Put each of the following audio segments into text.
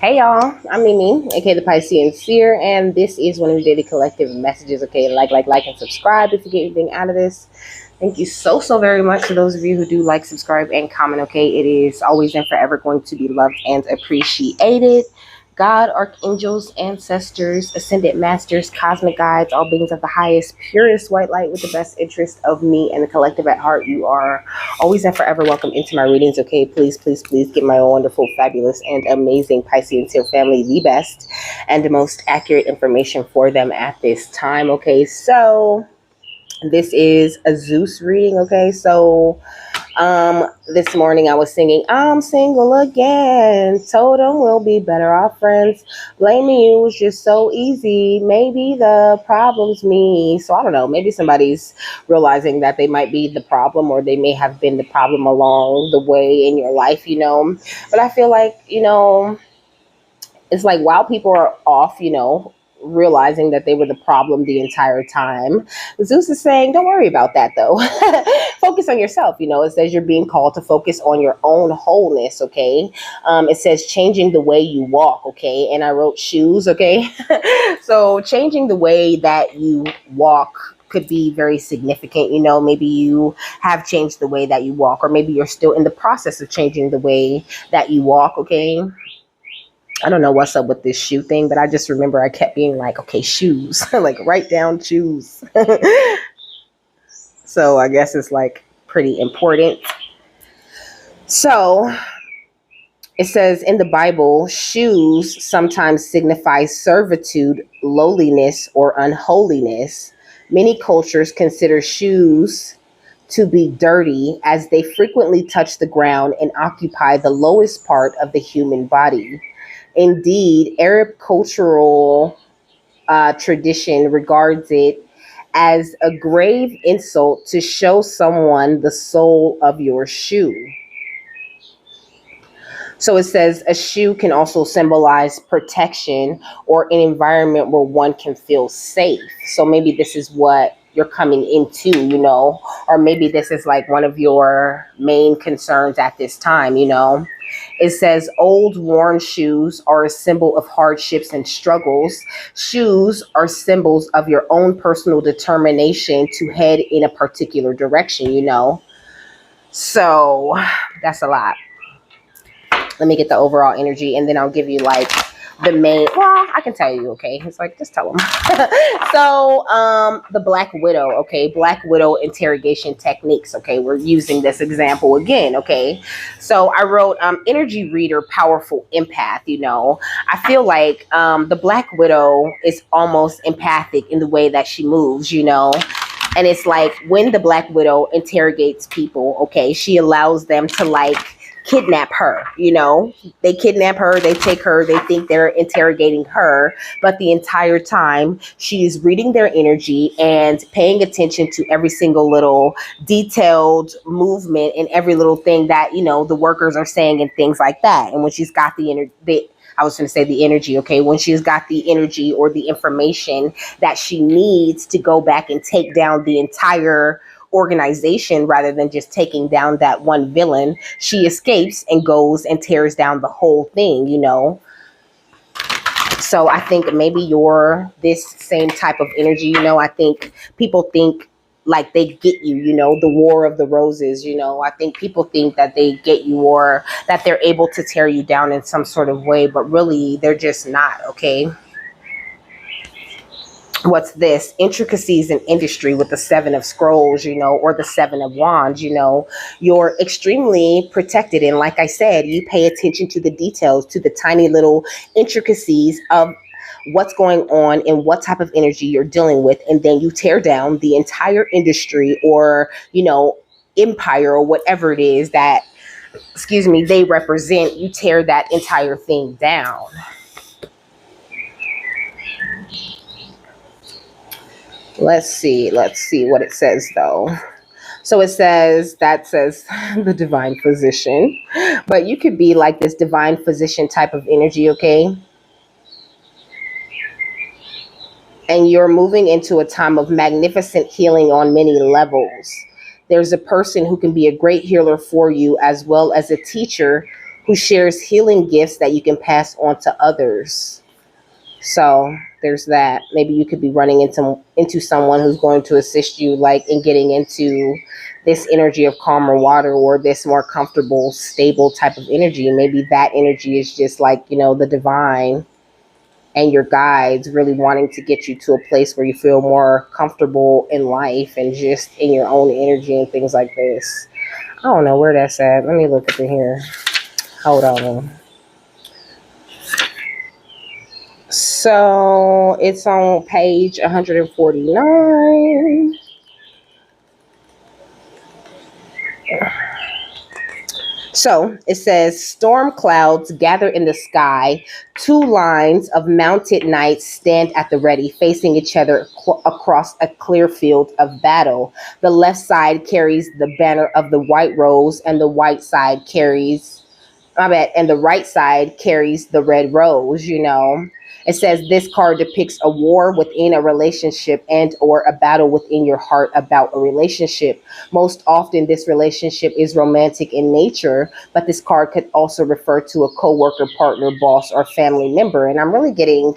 Hey y'all, I'm Mimi, aka the Piscean Seer, and this is one of the daily collective messages. Okay, like, and subscribe if you get anything out of this. Thank you so very much to those of you who do like, subscribe, and comment. Okay, it is always and forever going to be loved and appreciated. God, archangels, ancestors, ascended masters, cosmic guides, all beings of the highest, purest white light with the best interest of me and the collective at heart. You are always and forever welcome into my readings. Okay, please give my wonderful, fabulous, and amazing Piscean Seal family the best and the most accurate information for them at this time. Okay, so this is a Zeus reading. Okay, so this morning I was singing I'm single again, told them we'll be better off friends, blaming you was just so easy, maybe the problem's me. So I don't know, maybe somebody's realizing that they might be the problem, or they may have been the problem along the way in your life, but I feel like, it's like while people are off, realizing that they were the problem the entire time, Zeus is saying, don't worry about that though. Focus on yourself. It says you're being called to focus on your own wholeness. Okay. It says changing the way you walk. Okay. And I wrote shoes. Okay. So changing the way that you walk could be very significant. Maybe you have changed the way that you walk, or maybe you're still in the process of changing the way that you walk. Okay. I don't know what's up with this shoe thing, but I just remember I kept being like, okay, shoes, like write down shoes. So I guess it's like pretty important. So it says in the Bible, shoes sometimes signify servitude, lowliness, or unholiness. Many cultures consider shoes to be dirty as they frequently touch the ground and occupy the lowest part of the human body. Indeed, Arab cultural tradition regards it as a grave insult to show someone the sole of your shoe. So it says a shoe can also symbolize protection or an environment where one can feel safe. So maybe this is what you're coming into, or maybe this is like one of your main concerns at this time. It says old worn shoes are a symbol of hardships and struggles. Shoes are symbols of your own personal determination to head in a particular direction. So that's a lot. Let me get the overall energy, and then I'll give you like the main, well, I can tell you, okay? It's like, just tell them. So, the Black Widow, okay? Black Widow interrogation techniques, okay? We're using this example again, okay? So I wrote, energy reader, powerful empath, I feel like the Black Widow is almost empathic in the way that she moves, and it's like when the Black Widow interrogates people, okay, she allows them to like kidnap her. They kidnap her, they take her, they think they're interrogating her, but the entire time she is reading their energy and paying attention to every single little detailed movement and every little thing that the workers are saying and things like that. And when she's got the energy, okay, when she's got the energy or the information that she needs to go back and take down the entire organization rather than just taking down that one villain, she escapes and goes and tears down the whole thing. So I think maybe you're this same type of energy. I think people think like they get you, the War of the Roses. I think people think that they get you, or that they're able to tear you down in some sort of way, but really they're just not. Okay. What's this? Intricacies in industry with the Seven of Scrolls, or the Seven of Wands. You're extremely protected. And like I said, you pay attention to the details, to the tiny little intricacies of what's going on and what type of energy you're dealing with. And then you tear down the entire industry, or, empire, or whatever it is that, they represent. You tear that entire thing down. Let's see what it says though. So it says, the divine physician, but you could be like this divine physician type of energy, okay? And you're moving into a time of magnificent healing on many levels. There's a person who can be a great healer for you, as well as a teacher who shares healing gifts that you can pass on to others. So there's that. Maybe you could be running into someone who's going to assist you, like in getting into this energy of calmer water or this more comfortable, stable type of energy. Maybe that energy is just like, the divine and your guides really wanting to get you to a place where you feel more comfortable in life and just in your own energy and things like this. I don't know where that's at. Let me look up in here. Hold on. So it's on page 149. So it says, storm clouds gather in the sky. Two lines of mounted knights stand at the ready, facing each other across a clear field of battle. The left side carries the banner of the white rose, and the right side carries the red rose. It says this card depicts a war within a relationship and or a battle within your heart about a relationship. Most often this relationship is romantic in nature, but this card could also refer to a coworker, partner, boss, or family member. And I'm really getting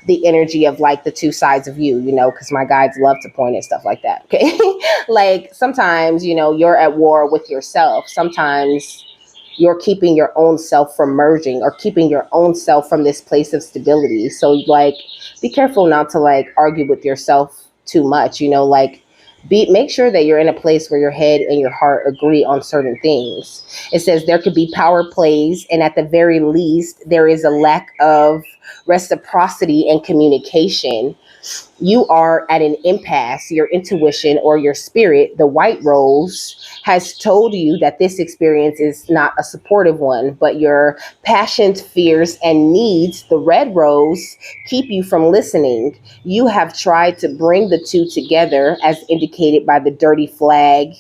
the energy of like the two sides of you, because my guides love to point at stuff like that. Okay. Like sometimes, you're at war with yourself. Sometimes you're keeping your own self from merging or keeping your own self from this place of stability. So like, be careful not to like argue with yourself too much, make sure that you're in a place where your head and your heart agree on certain things. It says there could be power plays, and at the very least, there is a lack of reciprocity and communication. You are at an impasse. Your intuition or your spirit, the white rose, has told you that this experience is not a supportive one, but your passions, fears, and needs, the red rose, keep you from listening. You have tried to bring the two together as indicated by the dirty flag.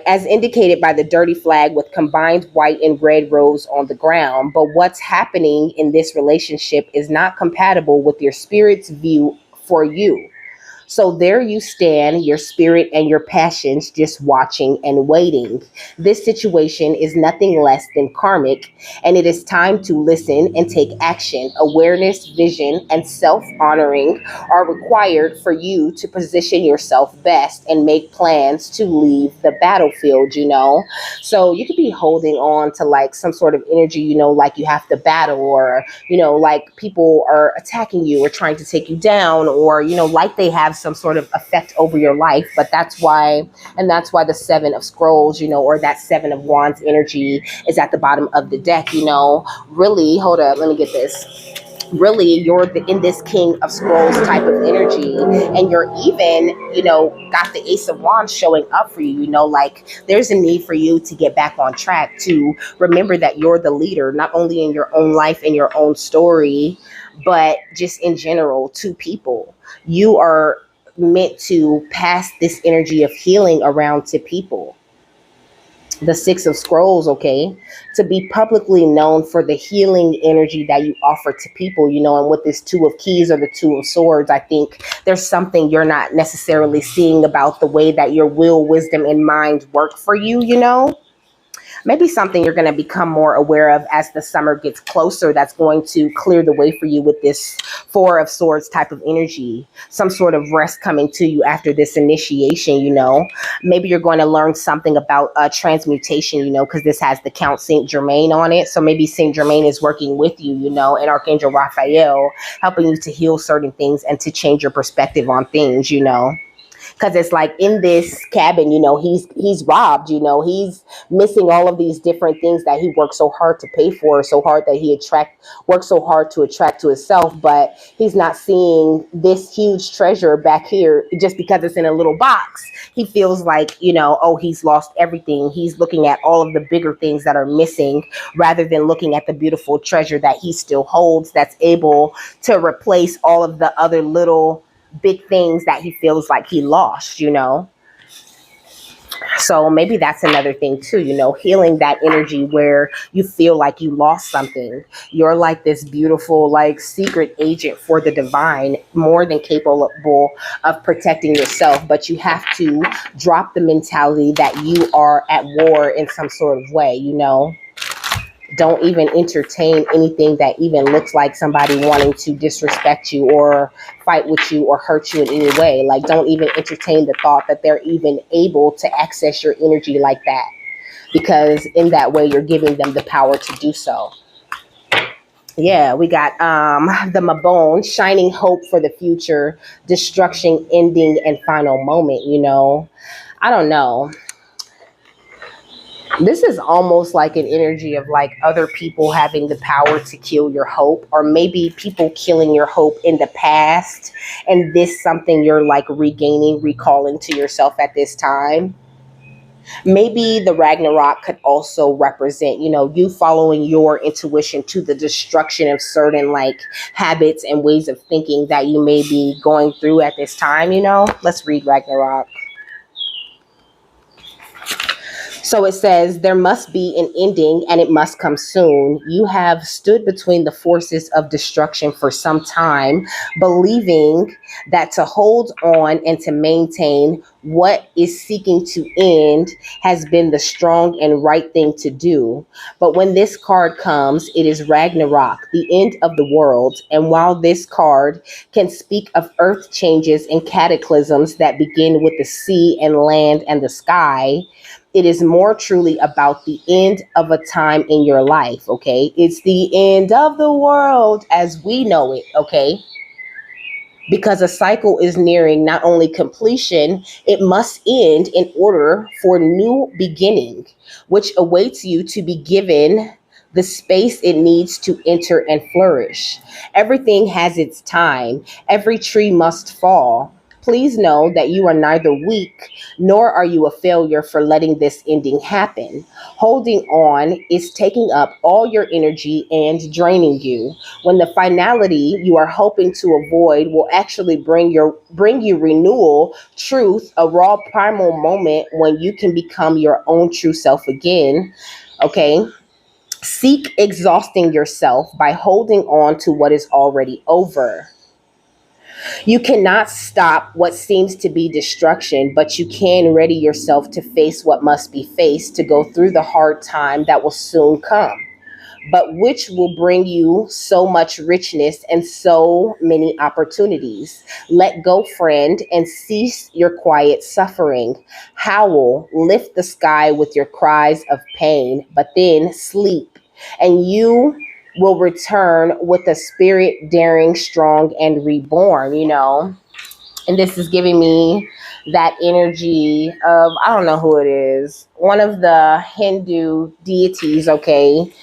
As indicated by the dirty flag with combined white and red rose on the ground. But what's happening in this relationship is not compatible with your spirit's view for you. So there you stand, your spirit and your passions just watching and waiting. This situation is nothing less than karmic, and it is time to listen and take action. Awareness, vision, and self-honoring are required for you to position yourself best and make plans to leave the battlefield. So you could be holding on to like some sort of energy, like you have to battle, or, like people are attacking you or trying to take you down, or, like they have some sort of effect over your life. But that's why the Seven of Scrolls, or that Seven of Wands energy is at the bottom of the deck. Really, hold up, let me get this. Really, you're in this King of Scrolls type of energy, and you're even, got the Ace of Wands showing up for you. Like there's a need for you to get back on track, to remember that you're the leader, not only in your own life and your own story, but just in general to people. You are meant to pass this energy of healing around to people. The Six of Scrolls, okay, to be publicly known for the healing energy that you offer to people, and with this Two of Keys or the Two of Swords, I think there's something you're not necessarily seeing about the way that your will, wisdom, and mind work for you. Maybe something you're going to become more aware of as the summer gets closer, that's going to clear the way for you with this Four of Swords type of energy. Some sort of rest coming to you after this initiation. Maybe you're going to learn something about transmutation, because this has the Count Saint Germain on it. So maybe Saint Germain is working with you, and Archangel Raphael helping you to heal certain things and to change your perspective on things. Because it's like in this cabin, he's robbed, he's missing all of these different things that he worked so hard to pay for, so hard that he worked so hard to attract to himself, but he's not seeing this huge treasure back here just because it's in a little box. He feels like, he's lost everything. He's looking at all of the bigger things that are missing rather than looking at the beautiful treasure that he still holds, that's able to replace all of the other little big things that he feels like he lost. So maybe that's another thing too, you know, healing that energy where you feel like you lost something. You're like this beautiful, like secret agent for the divine, more than capable of protecting yourself. But you have to drop the mentality that you are at war in some sort of way, you know. Don't even entertain anything that even looks like somebody wanting to disrespect you or fight with you or hurt you in any way. Like, don't even entertain the thought that they're even able to access your energy like that, because in that way you're giving them the power to do so. Yeah, we got the Mabone, shining hope for the future, destruction ending and final moment, you know. I don't know. This is almost like an energy of like other people having the power to kill your hope, or maybe people killing your hope in the past, and this something you're like regaining, recalling to yourself at this time. Maybe the Ragnarok could also represent, you know, you following your intuition to the destruction of certain like habits and ways of thinking that you may be going through at this time, you know. Let's read Ragnarok. So it says, there must be an ending and it must come soon. You have stood between the forces of destruction for some time, believing that to hold on and to maintain what is seeking to end has been the strong and right thing to do. But when this card comes, it is Ragnarok, the end of the world. And while this card can speak of earth changes and cataclysms that begin with the sea and land and the sky, it is more truly about the end of a time in your life, okay? It's the end of the world as we know it, okay? Because a cycle is nearing not only completion, it must end in order for new beginning, which awaits you to be given the space it needs to enter and flourish. Everything has its time. Every tree must fall. Please know that you are neither weak nor are you a failure for letting this ending happen. Holding on is taking up all your energy and draining you, when the finality you are hoping to avoid will actually bring you renewal, truth, a raw primal moment when you can become your own true self again. Okay? Seek exhausting yourself by holding on to what is already over. You cannot stop what seems to be destruction, but you can ready yourself to face what must be faced, to go through the hard time that will soon come, but which will bring you so much richness and so many opportunities. Let go, friend, and cease your quiet suffering. Howl, lift the sky with your cries of pain, but then sleep, and you will return with a spirit daring, strong, and reborn, you know. And this is giving me that energy of, I don't know who it is, one of the Hindu deities, okay,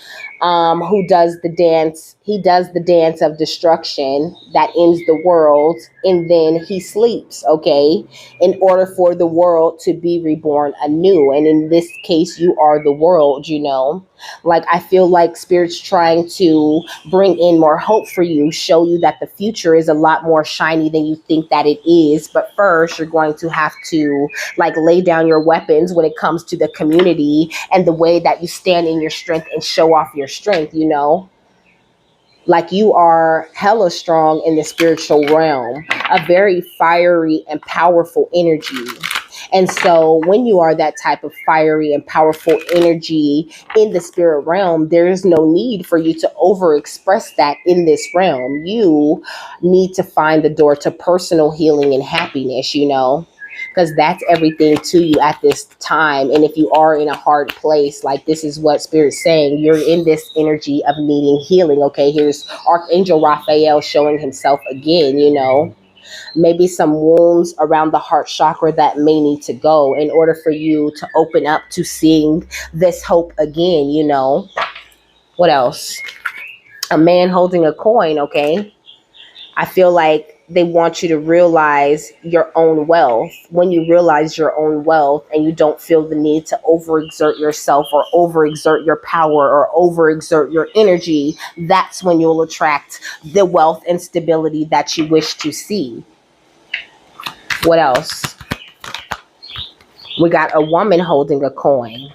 who does the dance. He does the dance of destruction that ends the world, and then he sleeps, okay, in order for the world to be reborn anew. And in this case, you are the world, you know. Like, I feel like Spirit's trying to bring in more hope for you, show you that the future is a lot more shiny than you think that it is. But first, you're going to have to like lay down your weapons when it comes to the community and the way that you stand in your strength and show off your strength, you know. Like, you are hella strong in the spiritual realm, a very fiery and powerful energy. And so when you are that type of fiery and powerful energy in the spirit realm, there is no need for you to overexpress that in this realm. You need to find the door to personal healing and happiness, you know, because that's everything to you at this time. And if you are in a hard place, like, this is what Spirit's saying, you're in this energy of needing healing. Okay, here's Archangel Raphael showing himself again, you know. Maybe some wounds around the heart chakra that may need to go in order for you to open up to seeing this hope again, you know. What else? A man holding a coin, okay? I feel like they want you to realize your own wealth. When you realize your own wealth and you don't feel the need to overexert yourself or overexert your power or overexert your energy, that's when you'll attract the wealth and stability that you wish to see. What else? We got a woman holding a coin.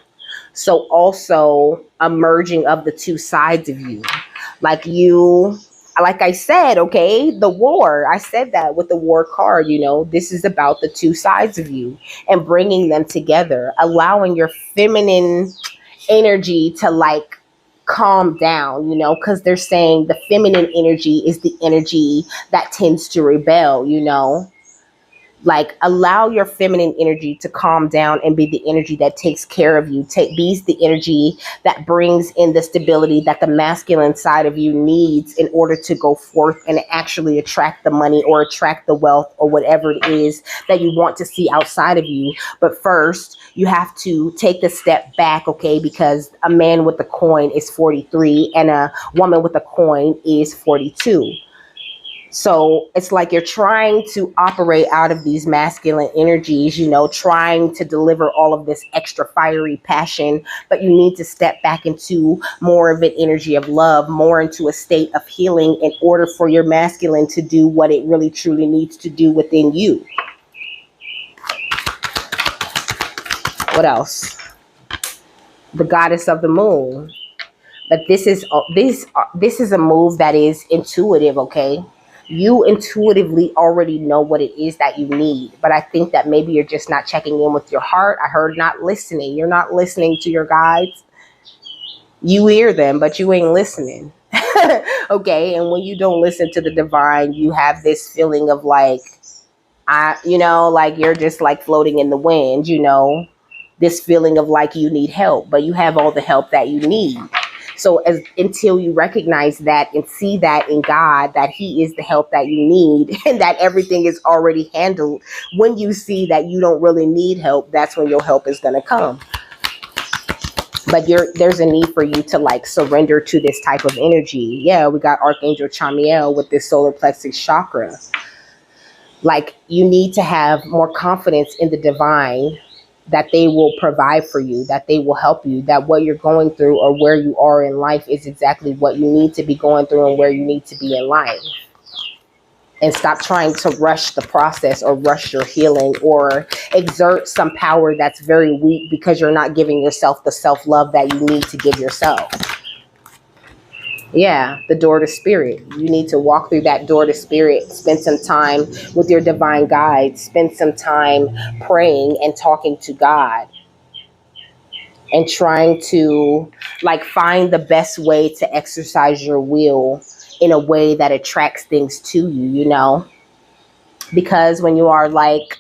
So also a merging of the two sides of you. Like you, like I said, okay, the war. I said that with the war card, this is about the two sides of you and bringing them together, allowing your feminine energy to like calm down, because they're saying the feminine energy is the energy that tends to rebel. Like allow your feminine energy to calm down and be the energy that takes care of you. Be the energy that brings in the stability that the masculine side of you needs in order to go forth and actually attract the money or attract the wealth or whatever it is that you want to see outside of you. But first you have to take the step back, okay, because a man with a coin is 43 and a woman with a coin is 42. So it's like you're trying to operate out of these masculine energies, trying to deliver all of this extra fiery passion, but you need to step back into more of an energy of love, more into a state of healing in order for your masculine to do what it really truly needs to do within you. What else? The goddess of the moon. But this is a move that is intuitive, okay? You intuitively already know what it is that you need, but I think that maybe you're just not checking in with your heart. I heard not listening. You're not listening to your guides. You hear them, but you ain't listening. Okay, and when you don't listen to the divine, you have this feeling of like, like you're just like floating in the wind, this feeling of like you need help, but you have all the help that you need. So until you recognize that and see that in God, that he is the help that you need and that everything is already handled, when you see that you don't really need help, that's when your help is going to come. But there's a need for you to like surrender to this type of energy. Yeah, we got Archangel Micheal with this solar plexus chakra. Like you need to have more confidence in the divine, that they will provide for you, that they will help you, that what you're going through or where you are in life is exactly what you need to be going through and where you need to be in life. And stop trying to rush the process or rush your healing or exert some power that's very weak because you're not giving yourself the self-love that you need to give yourself. Yeah, the door to spirit. You need to walk through that door to spirit, spend some time with your divine guides, spend some time praying and talking to God and trying to like find the best way to exercise your will in a way that attracts things to you, because when you are like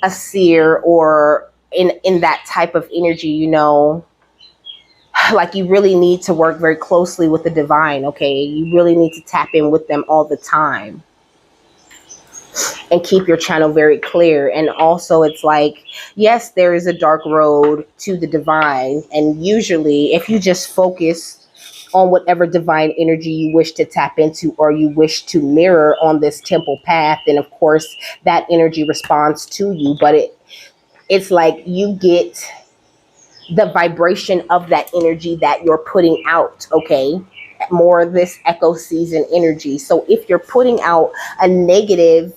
a seer or in that type of energy, like you really need to work very closely with the divine, okay? You really need to tap in with them all the time and keep your channel very clear. And also it's like, yes, there is a dark road to the divine. And usually if you just focus on whatever divine energy you wish to tap into or you wish to mirror on this temple path, then of course that energy responds to you. But it's like you get the vibration of that energy that you're putting out, okay? More of this echo season energy. So if you're putting out a negative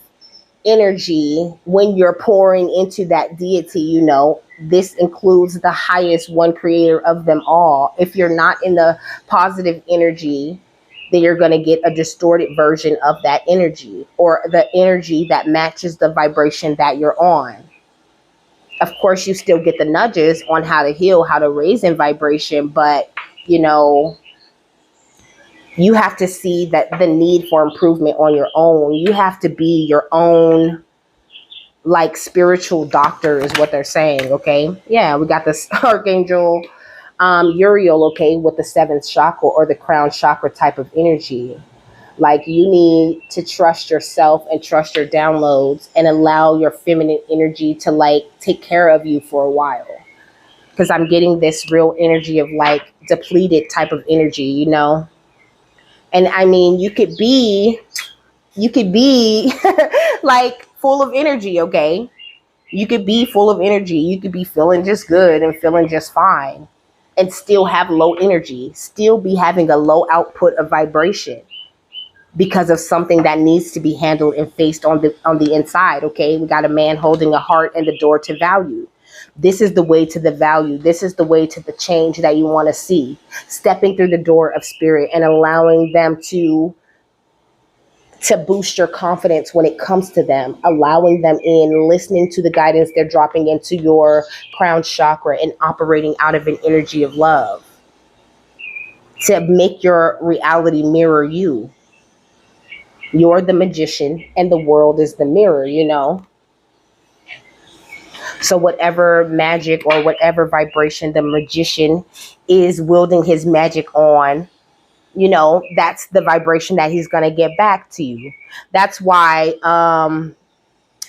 energy when you're pouring into that deity, this includes the highest one creator of them all. If you're not in the positive energy, then you're going to get a distorted version of that energy or the energy that matches the vibration that you're on. Of course, you still get the nudges on how to heal, how to raise in vibration, but, you have to see that the need for improvement on your own. You have to be your own, like, spiritual doctor is what they're saying, okay? Yeah, we got this Archangel Uriel, okay, with the 7th chakra or the crown chakra type of energy. Like you need to trust yourself and trust your downloads and allow your feminine energy to like take care of you for a while. Because I'm getting this real energy of like depleted type of energy, And I mean, you could be like full of energy, okay? You could be full of energy. You could be feeling just good and feeling just fine and still have low energy, still be having a low output of vibration, because of something that needs to be handled and faced on the inside, okay? We got a man holding a heart and the door to value. This is the way to the value. This is the way to the change that you want to see. Stepping through the door of spirit and allowing them to boost your confidence when it comes to them, allowing them in, listening to the guidance they're dropping into your crown chakra and operating out of an energy of love to make your reality mirror you. You're the magician and the world is the mirror, you know? So whatever magic or whatever vibration the magician is wielding his magic on, you know, that's the vibration that he's going to get back to you. That's why,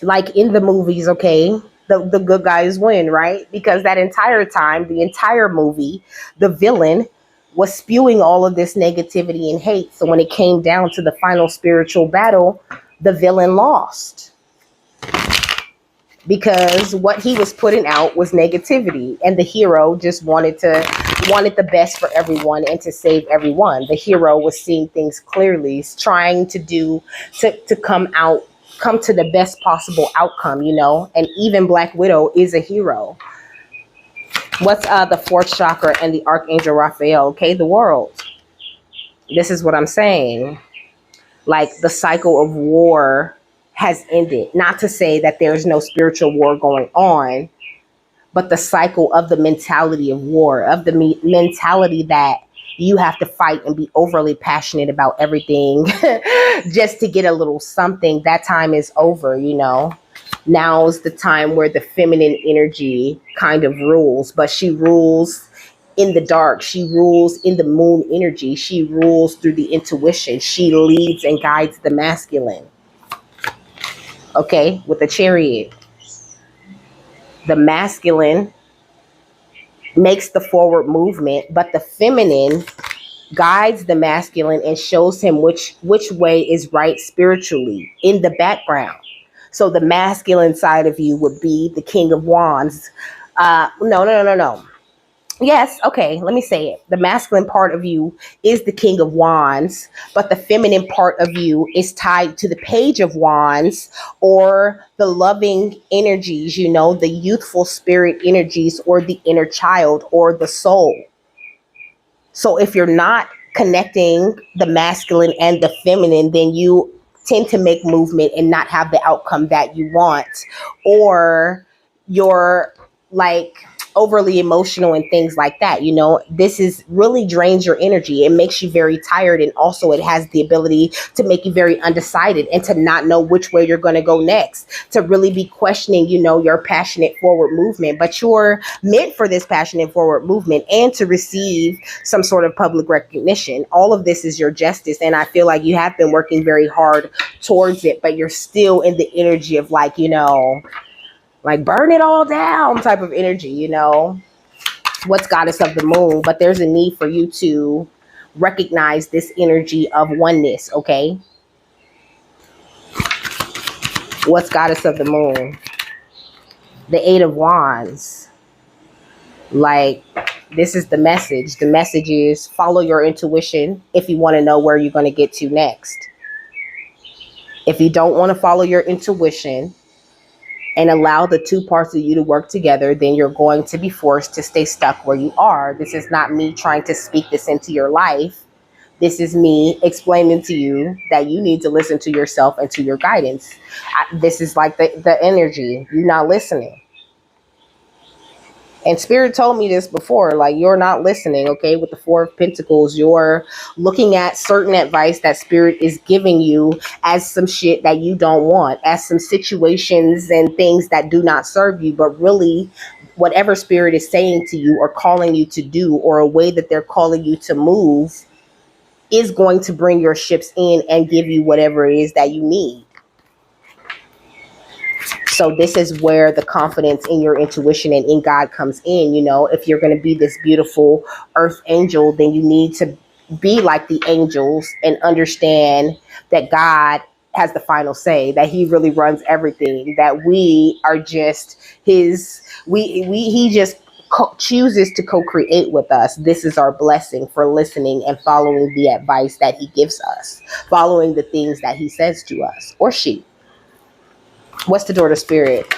like in the movies, okay, the good guys win, right? Because that entire time, the entire movie, the villain was spewing all of this negativity and hate. So when it came down to the final spiritual battle, the villain lost because what he was putting out was negativity, and the hero just wanted the best for everyone and to save everyone. The hero was seeing things clearly, trying to come to the best possible outcome, you know. And even Black Widow is a hero. What's the fourth chakra and the Archangel Raphael? Okay, the world. This is what I'm saying. Like, the cycle of war has ended. Not to say that there's no spiritual war going on, but the cycle of the mentality of war, of the mentality that you have to fight and be overly passionate about everything just to get a little something, that time is over, you know. Now's the time where the feminine energy kind of rules, but she rules in the dark. She rules in the moon energy. She rules through the intuition. She leads and guides the masculine. Okay, with the chariot. The masculine makes the forward movement, but the feminine guides the masculine and shows him which way is right spiritually in the background. So the masculine side of you would be the King of Wands. No. Yes, okay, let me say it. The masculine part of you is the King of Wands, but the feminine part of you is tied to the Page of Wands, or the loving energies, you know, the youthful spirit energies, or the inner child, or the soul. So if you're not connecting the masculine and the feminine, then you tend to make movement and not have the outcome that you want, or you're like overly emotional and things like that. You know, this is really drains your energy. It makes you very tired, and also it has the ability to make you very undecided and to not know which way you're going to go next, to really be questioning, you know, your passionate forward movement. But you're meant for this passionate forward movement and to receive some sort of public recognition. All of this is your justice, and I feel like you have been working very hard towards it, but you're still in the energy of, like, you know, like burn it all down type of energy, you know. What's Goddess of the Moon? But there's a need for you to recognize this energy of oneness, okay? What's Goddess of the Moon? The Eight of Wands. Like, this is the message. The message is follow your intuition if you want to know where you're going to get to next. If you don't want to follow your intuition and allow the two parts of you to work together, then you're going to be forced to stay stuck where you are. This is not me trying to speak this into your life. This is me explaining to you that you need to listen to yourself and to your guidance. This is like the energy. You're not listening. And Spirit told me this before, like, you're not listening, okay? With the Four of Pentacles, you're looking at certain advice that Spirit is giving you as some shit that you don't want, as some situations and things that do not serve you. But really, whatever Spirit is saying to you or calling you to do, or a way that they're calling you to move, is going to bring your ships in and give you whatever it is that you need. So this is where the confidence in your intuition and in God comes in. You know, if you're going to be this beautiful earth angel, then you need to be like the angels and understand that God has the final say, that he really runs everything, that we are just his, he just chooses to co-create with us. This is our blessing for listening and following the advice that he gives us, following the things that he says to us, or she. What's the door to Spirit?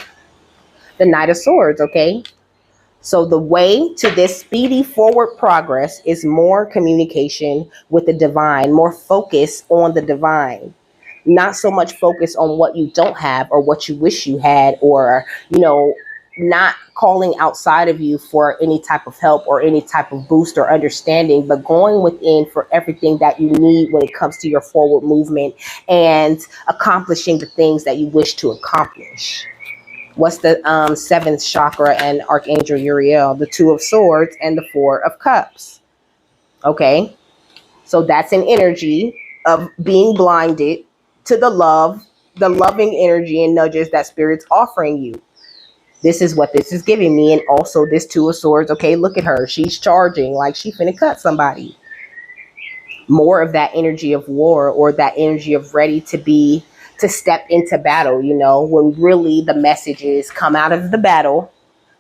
The Knight of Swords, okay? So the way to this speedy forward progress is more communication with the divine, more focus on the divine, not so much focus on what you don't have or what you wish you had, or, not calling outside of you for any type of help or any type of boost or understanding, but going within for everything that you need when it comes to your forward movement and accomplishing the things that you wish to accomplish. What's the seventh chakra and Archangel Uriel? The Two of Swords and the Four of Cups. Okay, so that's an energy of being blinded to the loving energy and nudges that Spirit's offering you. This is what this is giving me. And also this Two of Swords. Okay, look at her. She's charging like she finna cut somebody. More of that energy of war, or that energy of ready to step into battle, when really the message is come out of the battle,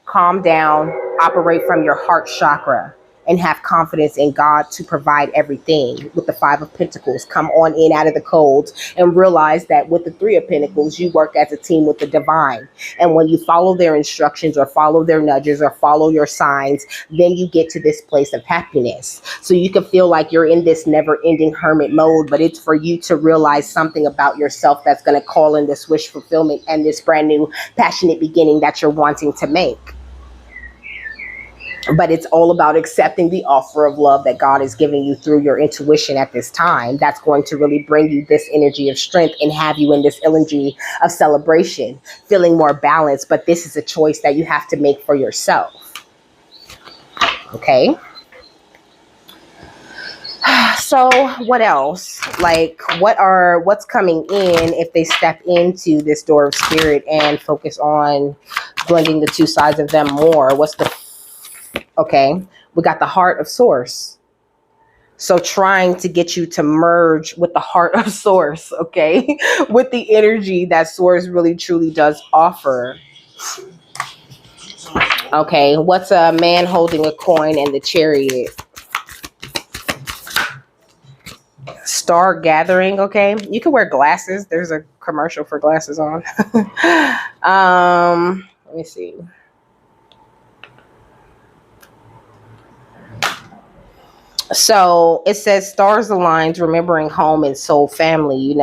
calm down, operate from your heart chakra, and have confidence in God to provide everything. With the Five of Pentacles, come on in out of the cold and realize that with the Three of Pentacles, you work as a team with the divine. And when you follow their instructions or follow their nudges or follow your signs, then you get to this place of happiness. So you can feel like you're in this never-ending hermit mode, but it's for you to realize something about yourself that's going to call in this wish fulfillment and this brand new passionate beginning that you're wanting to make. But it's all about accepting the offer of love that God is giving you through your intuition at this time. That's going to really bring you this energy of strength and have you in this energy of celebration, feeling more balanced. But this is a choice that you have to make for yourself. Okay. So what else? Like, what's coming in if they step into this door of spirit and focus on blending the two sides of them more? Okay, we got the heart of source. So trying to get you to merge with the heart of source, okay? With the energy that source really truly does offer. Okay, what's a man holding a coin and the Chariot? Star gathering, okay? You can wear glasses. There's a commercial for glasses on. Let me see. So it says stars aligned, remembering home and soul family,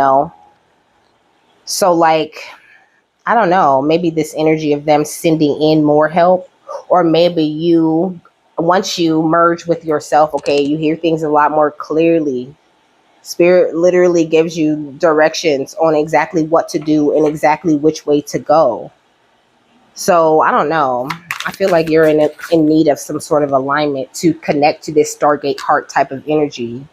So like, I don't know, maybe this energy of them sending in more help, or maybe once you merge with yourself, okay, you hear things a lot more clearly. Spirit literally gives you directions on exactly what to do and exactly which way to go. So I don't know. I feel like you're in need of some sort of alignment to connect to this Stargate heart type of energy.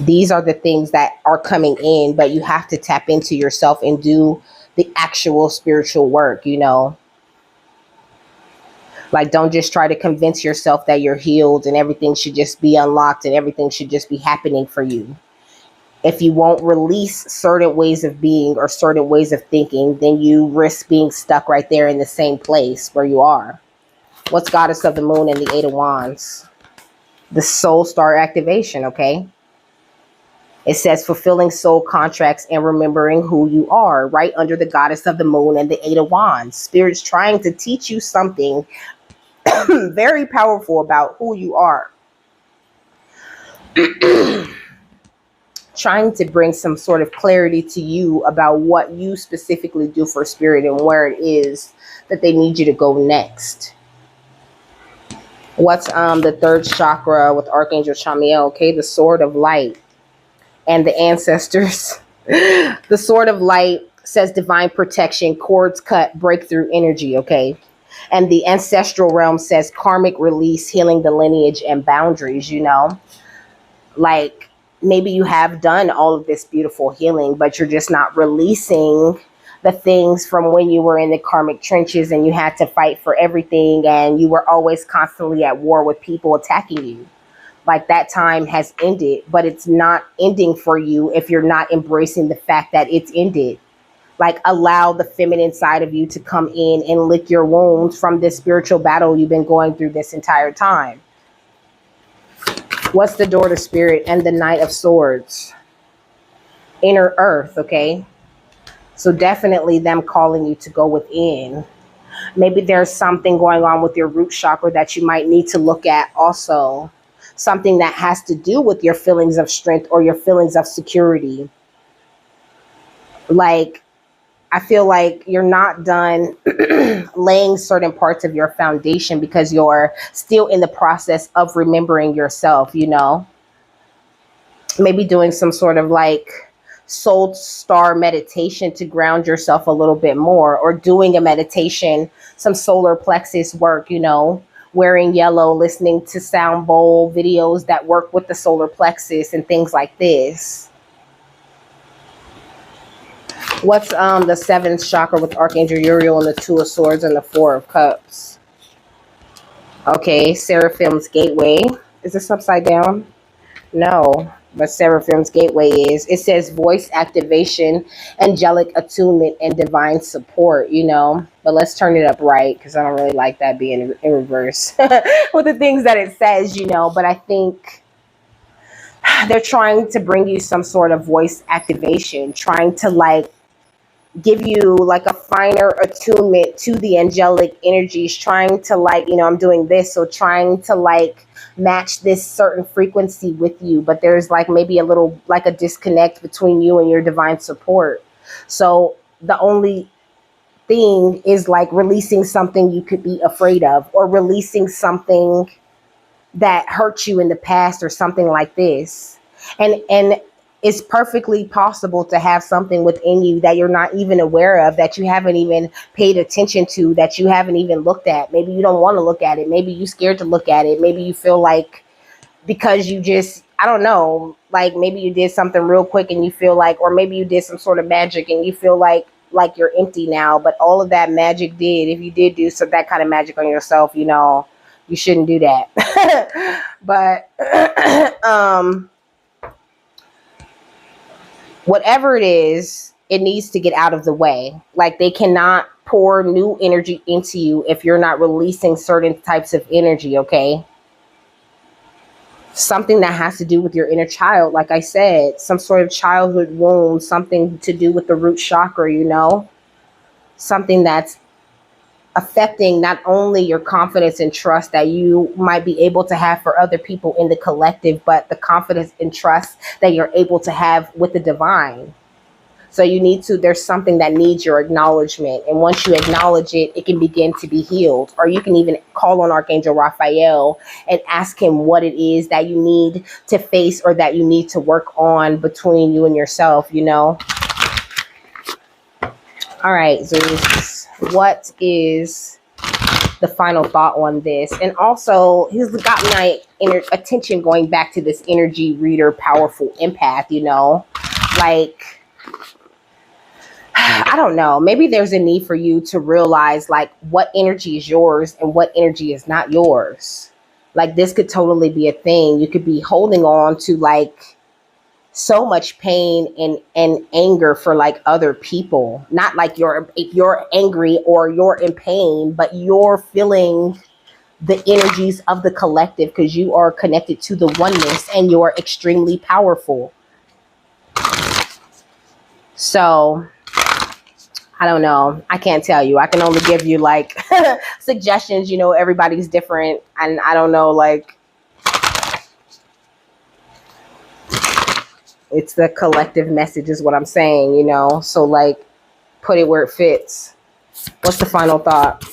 These are the things that are coming in, but you have to tap into yourself and do the actual spiritual work, Like, don't just try to convince yourself that you're healed and everything should just be unlocked and everything should just be happening for you. If you won't release certain ways of being or certain ways of thinking, then you risk being stuck right there in the same place where you are. What's Goddess of the Moon and the Eight of Wands? The soul star activation, okay? It says fulfilling soul contracts and remembering who you are, right under the Goddess of the Moon and the Eight of Wands. Spirit's trying to teach you something very powerful about who you are. Trying to bring some sort of clarity to you about what you specifically do for Spirit and where it is that they need you to go next. What's the third chakra with Archangel Raphael? Okay, the Sword of Light and the ancestors. The Sword of Light says divine protection, cords cut, breakthrough energy, okay? And the ancestral realm says karmic release, healing the lineage and boundaries, Like, maybe you have done all of this beautiful healing, but you're just not releasing the things from when you were in the karmic trenches and you had to fight for everything and you were always constantly at war with people attacking you. Like, that time has ended, but it's not ending for you if you're not embracing the fact that it's ended. Like, allow the feminine side of you to come in and lick your wounds from this spiritual battle you've been going through this entire time. What's the door to Spirit and the Knight of Swords? Inner Earth, okay? So definitely them calling you to go within. Maybe there's something going on with your root chakra that you might need to look at also. Something that has to do with your feelings of strength or your feelings of security. Like, I feel like you're not done laying certain parts of your foundation because you're still in the process of remembering yourself, you know? Maybe doing some sort of like soul star meditation to ground yourself a little bit more, or doing a meditation, some solar plexus work, you know, wearing yellow, listening to sound bowl videos that work with the solar plexus and things like this. What's the seventh chakra with Archangel Uriel and the Two of Swords and the Four of Cups? Okay, Seraphim's Gateway. Is this upside down? No, but Seraphim's Gateway is. It says voice activation, angelic attunement, and divine support, you know. But let's turn it up right, because I don't really like that being in reverse with the things that it says, you know. But I think they're trying to bring you some sort of voice activation, trying to like give you like a finer attunement to the angelic energies, trying to like, you know, I'm doing this, so trying to like match this certain frequency with you, but there's like maybe a little like a disconnect between you and your divine support. So the only thing is like releasing something you could be afraid of, or releasing something that hurt you in the past, or something like this. And it's perfectly possible to have something within you that you're not even aware of, that you haven't even paid attention to, that you haven't even looked at. Maybe you don't want to look at it. Maybe you're scared to look at it. Maybe you feel like, because you just, I don't know, like maybe you did something real quick and you feel like, or maybe you did some sort of magic and you feel like you're empty now. But all of that magic did, if you did do some that kind of magic on yourself, you know, you shouldn't do that. But whatever it is, it needs to get out of the way. Like, they cannot pour new energy into you if you're not releasing certain types of energy, okay? Something that has to do with your inner child, like I said, some sort of childhood wound, something to do with the root chakra, you know? Something that's affecting not only your confidence and trust that you might be able to have for other people in the collective, but the confidence and trust that you're able to have with the divine. So you need to, there's something that needs your acknowledgement. And once you acknowledge it, it can begin to be healed. Or you can even call on Archangel Raphael and ask him what it is that you need to face, or that you need to work on between you and yourself, you know? All right, Zeus, what is the final thought on this? And also, he's got my attention going back to this energy reader, powerful empath, you know? Like, I don't know, maybe there's a need for you to realize like what energy is yours and what energy is not yours. Like, this could totally be a thing. You could be holding on to like so much pain and anger for like other people. Not like you're angry or you're in pain, but you're feeling the energies of the collective because you are connected to the oneness and you're extremely powerful. So I don't know. I can't tell you. I can only give you like suggestions. You know, everybody's different. And I don't know, like, it's the collective message is what I'm saying, you know? So like, put it where it fits. What's the final thought?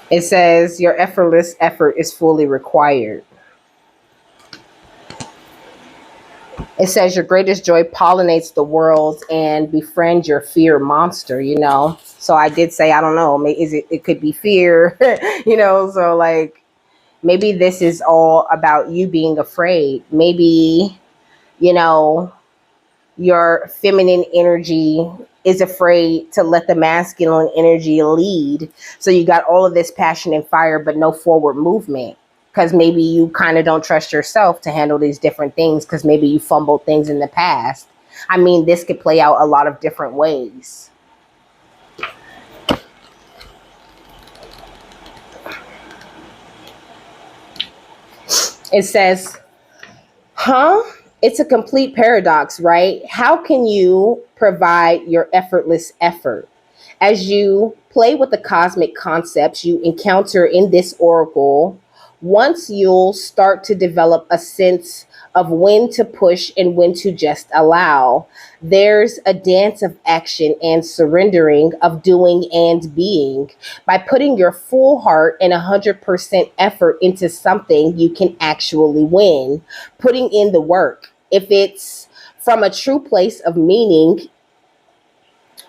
It says your effortless effort is fully required. It says your greatest joy pollinates the world and befriends your fear monster, you know? So I did say, I don't know, it could be fear, you know? So like, maybe this is all about you being afraid. Maybe, you know, your feminine energy is afraid to let the masculine energy lead. So you got all of this passion and fire, but no forward movement. Because maybe you kind of don't trust yourself to handle these different things, because maybe you fumbled things in the past. I mean, this could play out a lot of different ways. It says, huh? It's a complete paradox, right? How can you provide your effortless effort? As you play with the cosmic concepts you encounter in this oracle, once you'll start to develop a sense of when to push and when to just allow. There's a dance of action and surrendering, of doing and being. By putting your full heart and 100% effort into something, you can actually win. Putting in the work. If it's from a true place of meaning,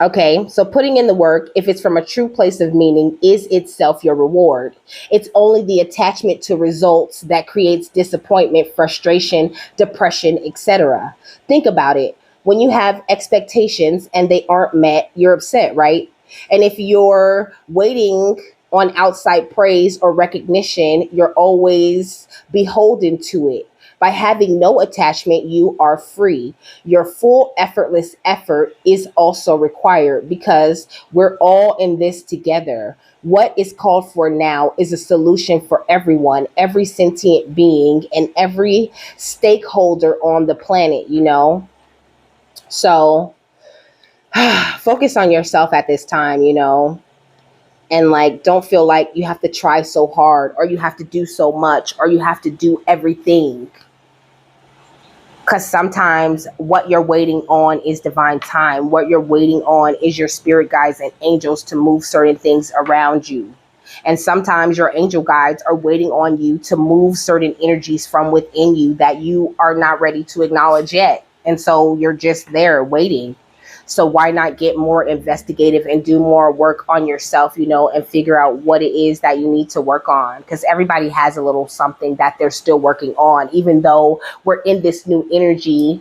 okay, so putting in the work, if it's from a true place of meaning, is itself your reward. It's only the attachment to results that creates disappointment, frustration, depression, etc. Think about it. When you have expectations and they aren't met, you're upset, right? And if you're waiting on outside praise or recognition, you're always beholden to it. By having no attachment, you are free. Your full effortless effort is also required because we're all in this together. What is called for now is a solution for everyone, every sentient being, and every stakeholder on the planet, you know? So focus on yourself at this time, you know? And like, don't feel like you have to try so hard or you have to do so much or you have to do everything, because sometimes what you're waiting on is divine time. What you're waiting on is your spirit guides and angels to move certain things around you. And sometimes your angel guides are waiting on you to move certain energies from within you that you are not ready to acknowledge yet. And so you're just there waiting. So why not get more investigative and do more work on yourself, you know, and figure out what it is that you need to work on? Because everybody has a little something that they're still working on, even though we're in this new energy.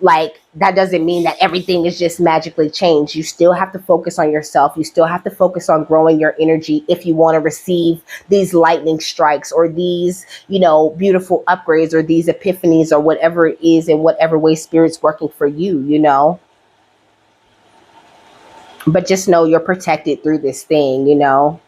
Like, that doesn't mean that everything is just magically changed. You still have to focus on yourself. You still have to focus on growing your energy if you want to receive these lightning strikes or these, you know, beautiful upgrades or these epiphanies or whatever it is, in whatever way spirit's working for you, you know. But just know you're protected through this thing, you know,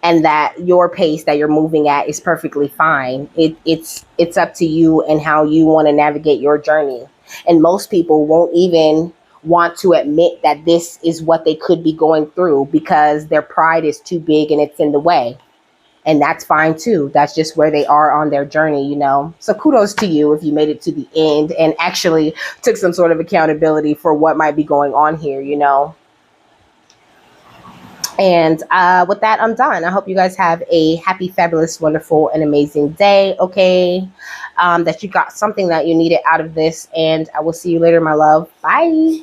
and that your pace that you're moving at is perfectly fine. It's up to you and how you want to navigate your journey. And most people won't even want to admit that this is what they could be going through because their pride is too big and it's in the way. And that's fine too. That's just where they are on their journey, you know. So kudos to you if you made it to the end and actually took some sort of accountability for what might be going on here, you know. And with that, I'm done. I hope you guys have a happy, fabulous, wonderful, and amazing day. Okay. That you got something that you needed out of this. And I will see you later, my love. Bye.